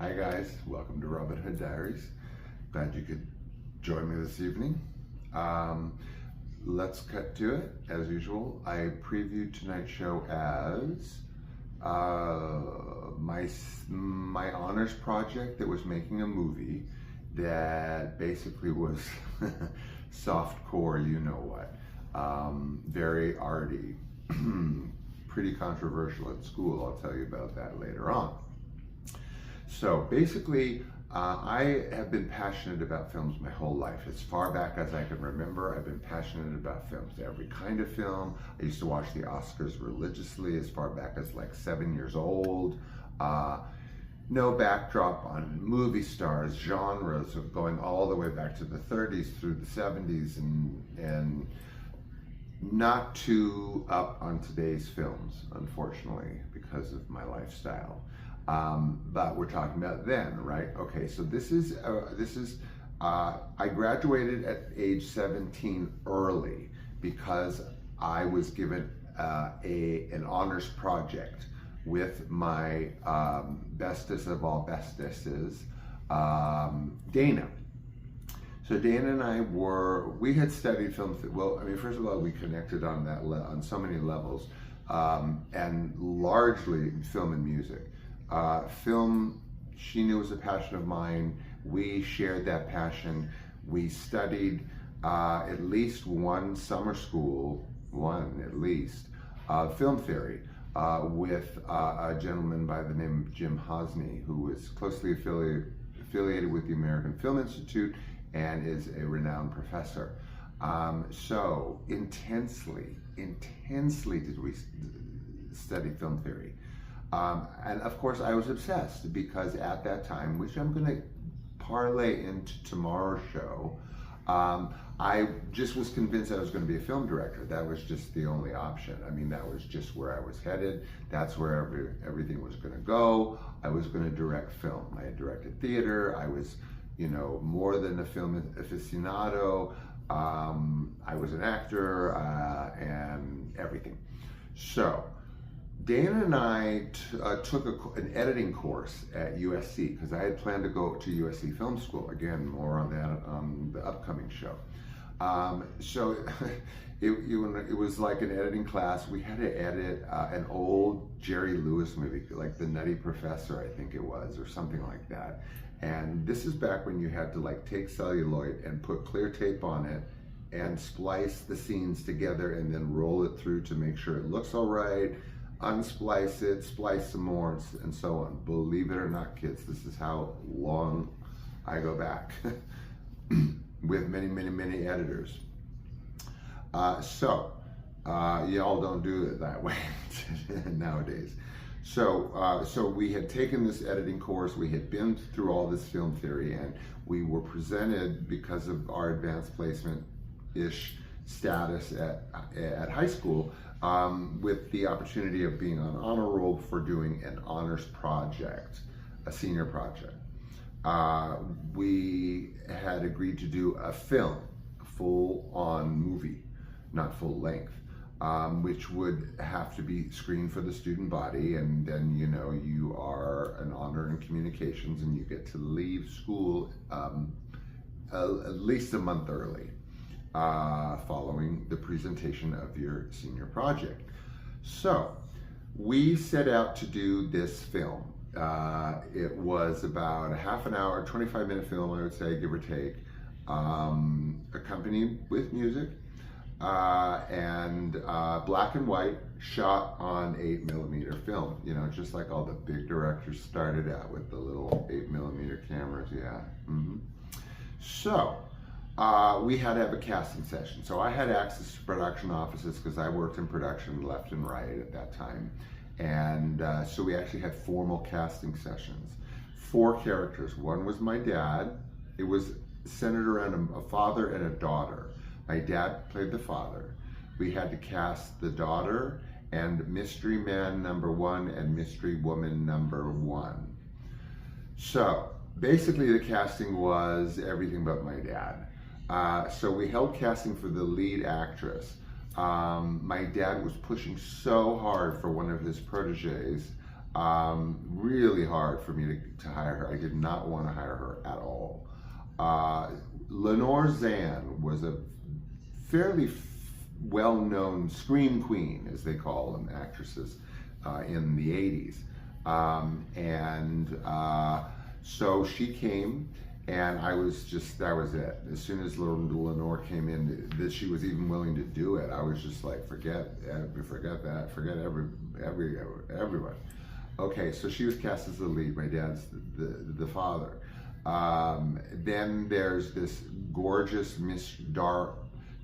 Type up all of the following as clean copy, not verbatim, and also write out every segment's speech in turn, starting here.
Hi guys, welcome to Robin Hood Diaries. Glad you could join me this evening. Let's cut to it. As usual, I previewed tonight's show as my honors project that was making a movie that basically was soft core, you know what, very arty, pretty controversial at school. I'll tell you about that later on. So basically, I have been passionate about films my whole life. As far back as I can remember, I've been passionate about films. Every kind of film. I used to watch the Oscars religiously as far back as like 7 years old. No backdrop on movie stars, genres of going all the way back to the 30s through the 70s and not too up on today's films, unfortunately, because of my lifestyle. But we're talking about then, right? Okay, so I graduated at age 17 early because I was given an honors project with my bestest of all bestesses, Dana. So Dana and I we had studied film. Well, I mean, first of all, we connected on on so many levels, and largely film and music. Film, she knew was a passion of mine. We shared that passion. We studied at least one summer school, film theory with a gentleman by the name of Jim Hosny, who was closely affiliated with the American Film Institute and is a renowned professor. So intensely did we study film theory. And of course I was obsessed because at that time, which I'm going to parlay into tomorrow's show, I just was convinced I was going to be a film director. That was just the only option. I mean, that was just where I was headed. That's where everything was going to go. I was going to direct film. I had directed theater. I was, more than a film aficionado. I was an actor and everything. So Dana and I took an editing course at USC because I had planned to go to USC Film School. Again, more on that on the upcoming show. So it was like an editing class. We had to edit an old Jerry Lewis movie, like The Nutty Professor, I think it was, or something like that. And this is back when you had to like take celluloid and put clear tape on it and splice the scenes together and then roll it through to make sure it looks all right. Unsplice it, splice some more, and so on. Believe it or not, kids, this is how long I go back with many editors. Y'all don't do it that way nowadays. So we had taken this editing course, we had been through all this film theory, and we were presented, because of our advanced placement-ish status at high school, with the opportunity of being on honor roll for doing an honors project, a senior project. We had agreed to do a film, a full-on movie, not full length, which would have to be screened for the student body, and then you are an honor in communications and you get to leave school at least a month early. Following the presentation of your senior project. So we set out to do this film. It was about a half an hour, 25-minute film, I would say, give or take, accompanied with music, and black and white, shot on 8mm film. Just like all the big directors started out with the little 8mm cameras, yeah. So we had to have a casting session. So I had access to production offices because I worked in production left and right at that time. And so we actually had formal casting sessions. 4 characters. One was my dad. It was centered around a father and a daughter. My dad played the father. We had to cast the daughter and mystery man number 1 and mystery woman number 1. So basically the casting was everything but my dad. So we held casting for the lead actress. My dad was pushing so hard for one of his proteges Really hard for me to hire her. I did not want to hire her at all. Lenore Zann was a fairly well-known scream queen, as they call them, actresses, in the 80s. So she came, and that was it. As soon as Lenore came in, that she was even willing to do it, I was just like, forget that, forget everyone. Okay, so she was cast as the lead. My dad's the father. Then there's this gorgeous,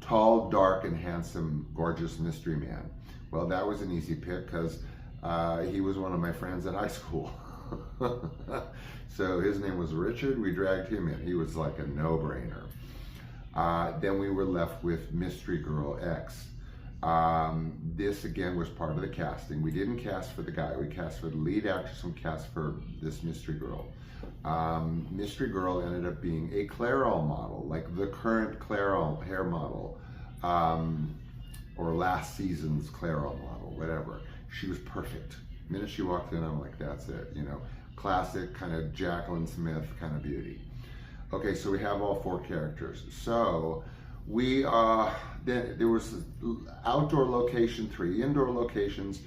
tall, dark, and handsome, gorgeous mystery man. Well, that was an easy pick because he was one of my friends at high school. So his name was Richard. We dragged him in. He was like a no-brainer. Then we were left with Mystery Girl X. This again was part of the casting. We didn't cast for the guy. We cast for the lead actress and cast for this Mystery Girl. Mystery Girl ended up being a Clairol model, like the current Clairol hair model, or last season's Clairol model, whatever. She was perfect. The minute she walked in, I'm like, that's it, you know, classic kind of Jacqueline Smith kind of beauty. Okay, so we have all 4 characters. So we then there was outdoor location, 3 indoor locations.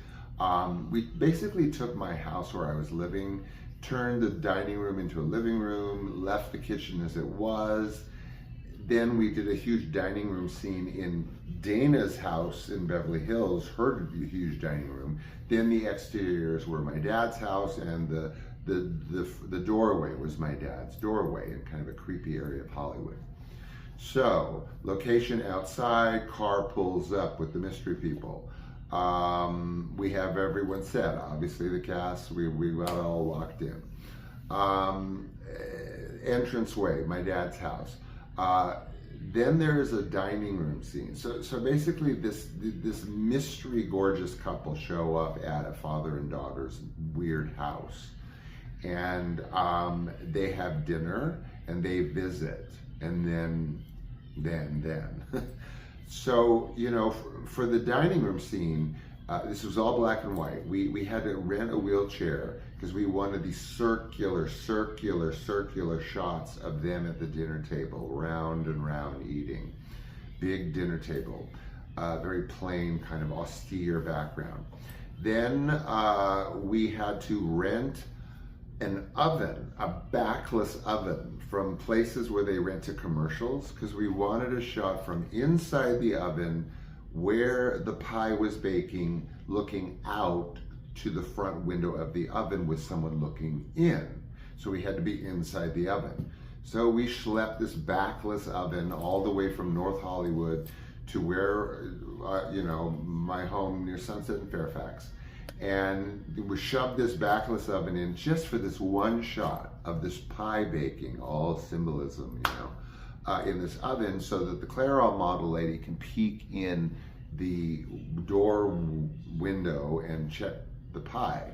We basically took my house where I was living, turned the dining room into a living room, left the kitchen as it was. Then we did a huge dining room scene in Dana's house in Beverly Hills, her huge dining room. Then the exteriors were my dad's house, and the doorway was my dad's doorway in kind of a creepy area of Hollywood. So, location outside, car pulls up with the mystery people. We have everyone set, obviously the cast, we got all locked in. Entranceway, my dad's house. Then there is a dining room scene. So basically this mystery gorgeous couple show up at a father and daughter's weird house. And they have dinner and they visit, and then. So, you know, for the dining room scene, this was all black and white. We had to rent a wheelchair because we wanted these circular shots of them at the dinner table, round and round eating. Big dinner table, very plain, kind of austere background. Then we had to rent an oven, a backless oven, from places where they rent to commercials, because we wanted a shot from inside the oven where the pie was baking, looking out to the front window of the oven with someone looking in. So we had to be inside the oven. So we schlepped this backless oven all the way from North Hollywood to where, you know, my home near Sunset and Fairfax. And we shoved this backless oven in just for this one shot of this pie baking, all symbolism, you know, in this oven, so that the Clairol model lady can peek in the door window and check the pie.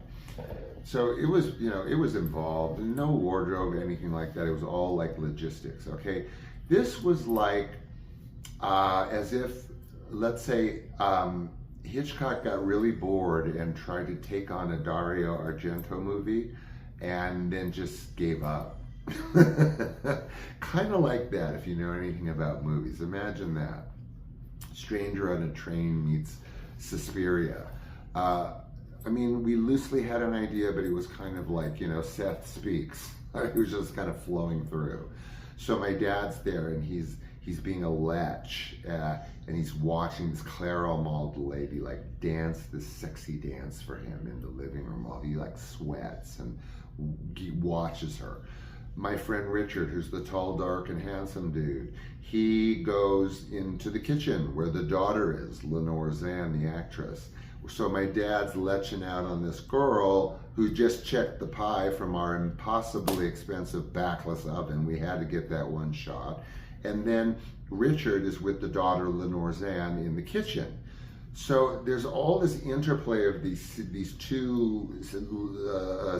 So it was, you know, it was involved, no wardrobe, anything like that. It was all like logistics, okay? This was like as if, let's say, Hitchcock got really bored and tried to take on a Dario Argento movie and then just gave up. Kind of like that, if you know anything about movies. Imagine that. Stranger on a Train meets Suspiria. I mean, we loosely had an idea, but it was kind of like, you know, Seth Speaks. It was just kind of flowing through. So my dad's there, and he's being a lech, and he's watching this Clairol model lady like dance this sexy dance for him in the living room while he like sweats and he watches her. My friend Richard, who's the tall, dark, and handsome dude, he goes into the kitchen where the daughter is, Lenore Zann, the actress. So my dad's leching out on this girl who just checked the pie from our impossibly expensive backless oven. We had to get that one shot. And then Richard is with the daughter, Lenore Zann, in the kitchen. So there's all this interplay of these two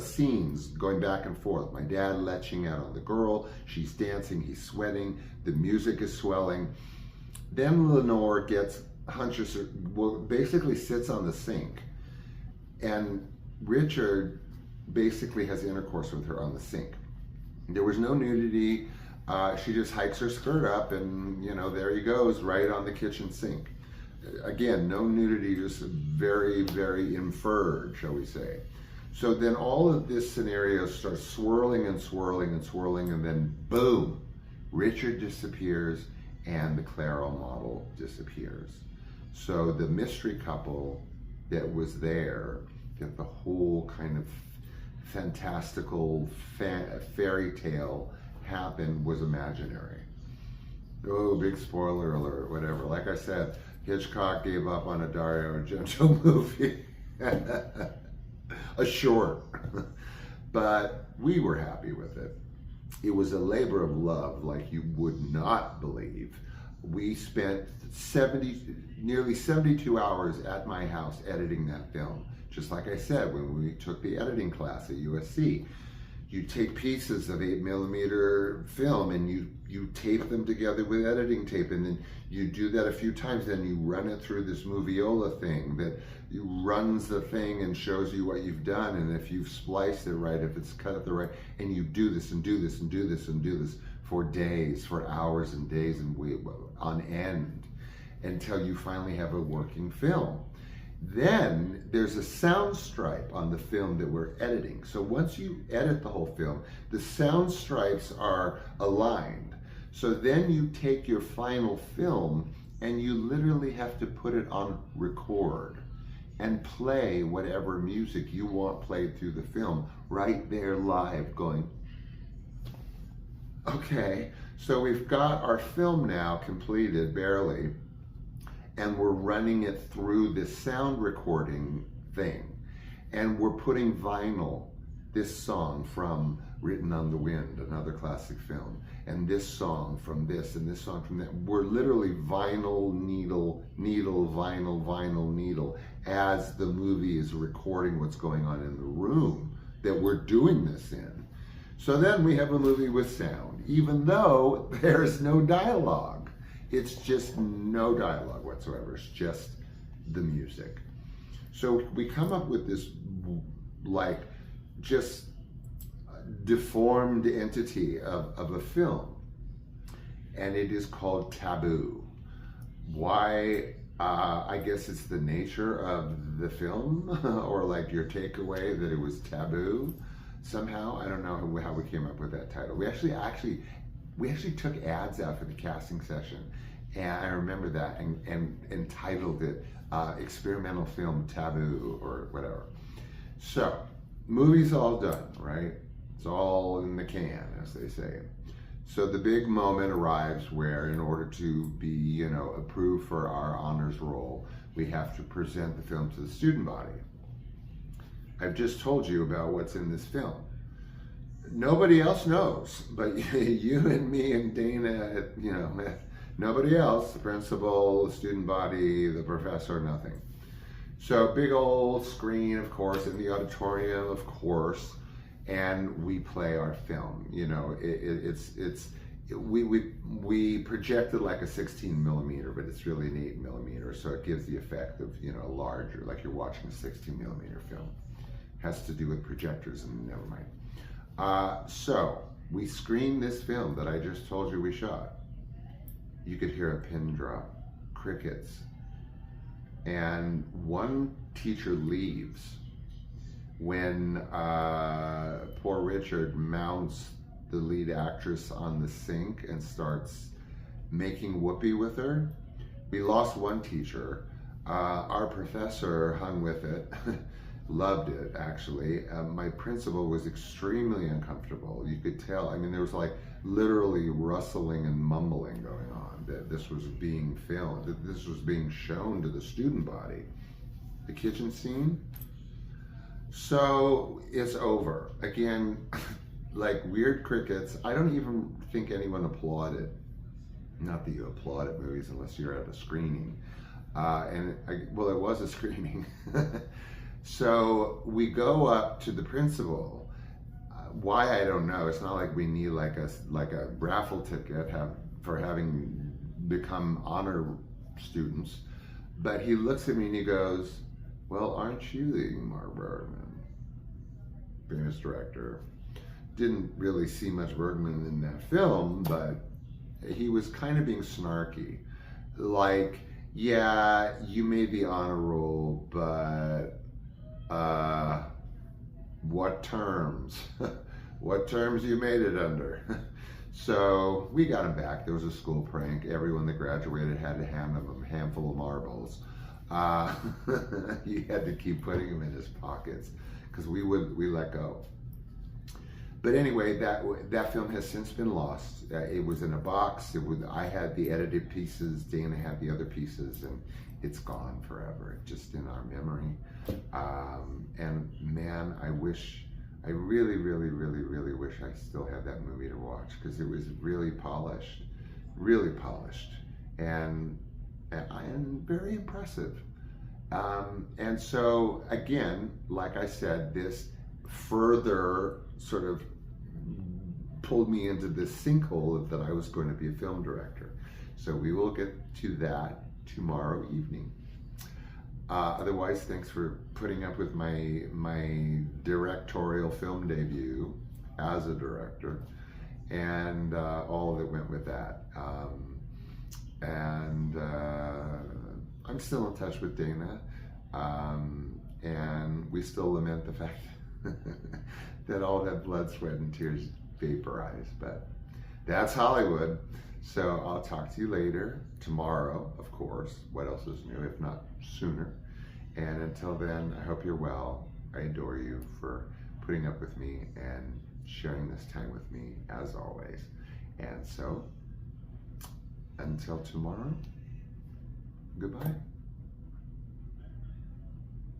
scenes going back and forth. My dad leching out on the girl, she's dancing, he's sweating, the music is swelling. Then Lenore basically sits on the sink, and Richard basically has intercourse with her on the sink. There was no nudity. She just hikes her skirt up and, you know, there he goes right on the kitchen sink. Again, no nudity, just very, very inferred, shall we say. So then all of this scenario starts swirling and swirling and swirling, and then boom, Richard disappears and the Clairol model disappears. So the mystery couple that was there, that the whole kind of fantastical fairy tale happened, was imaginary. Oh, big spoiler alert, whatever. Like I said, Hitchcock gave up on a Dario Argento movie. A short. But we were happy with it. It was a labor of love like you would not believe. We spent nearly 72 hours at my house editing that film. Just like I said, when we took the editing class at USC, you take pieces of 8mm film and you tape them together with editing tape, and then you do that a few times, then you run it through this Moviola thing that runs the thing and shows you what you've done, and if you've spliced it right, if it's cut it the right, and you do this and do this and do this and do this for days, for hours and days and on end, until you finally have a working film. Then there's a sound stripe on the film that we're editing. So once you edit the whole film, the sound stripes are aligned. So then you take your final film and you literally have to put it on record and play whatever music you want played through the film right there live, going, okay, so we've got our film now completed, barely, and we're running it through this sound recording thing. And we're putting vinyl, this song from Written on the Wind, another classic film, and this song from this, and this song from that. We're literally vinyl, needle, vinyl, vinyl, needle, as the movie is recording what's going on in the room that we're doing this in. So then we have a movie with sound, even though there's no dialogue. It's just no dialogue whatsoever. It's just the music. So we come up with this, like, just deformed entity of a film, and it is called Taboo. Why? I guess it's the nature of the film, or like your takeaway that it was taboo somehow. I don't know how we came up with that title. We actually took ads out for the casting session, and I remember that, and entitled it Experimental Film Taboo or whatever. So, movie's all done, right? It's all in the can, as they say. So the big moment arrives where, in order to be, approved for our honors roll, we have to present the film to the student body. I've just told you about what's in this film. Nobody else knows, but you and me and Dana, nobody else, the principal, the student body, the professor, nothing. So big old screen, of course, in the auditorium, of course, and we play our film. We projected like a 16mm, but it's really an 8mm, so it gives the effect of, larger, like you're watching a 16mm film. Has to do with projectors, and never mind. So we screened this film that I just told you we shot. You could hear a pin drop, crickets, and one teacher leaves when poor Richard mounts the lead actress on the sink and starts making whoopee with her. We lost one teacher. Our professor hung with it. Loved it, actually. My principal was extremely uncomfortable. You could tell. I mean, there was like literally rustling and mumbling going on, that this was being filmed, that this was being shown to the student body. The kitchen scene. So it's over. Again, like weird crickets. I don't even think anyone applauded. Not that you applaud at movies unless you're at a screening. Well, it was a screening. So we go up to the principal. Why, I don't know. It's not like we need like a raffle ticket for having become honor students. But he looks at me and he goes, "Well, aren't you the Ingmar Bergman?" famous director. Didn't really see much Bergman in that film, but he was kind of being snarky. Like, yeah, you made the honor roll, but what terms? What terms you made it under? So we got him back. There was a school prank. Everyone that graduated had a handful of marbles. He had to keep putting them in his pockets because we let go. But anyway, that film has since been lost. It was in a box. I had the edited pieces. Dana had the other pieces, and it's gone forever. It's just in our memory. And man, I really, really, really, really wish I still had that movie to watch because it was really polished, and very impressive. And so again, like I said, this further sort of pulled me into this sinkhole that I was going to be a film director. So we will get to that tomorrow evening. Otherwise, thanks for putting up with my directorial film debut as a director and all that went with that. I'm still in touch with Dana, and we still lament the fact that all that blood, sweat, and tears vaporized, but that's Hollywood. So I'll talk to you later, tomorrow, of course. What else is new, if not sooner? And until then, I hope you're well. I adore you for putting up with me and sharing this time with me, as always. And so, until tomorrow, goodbye.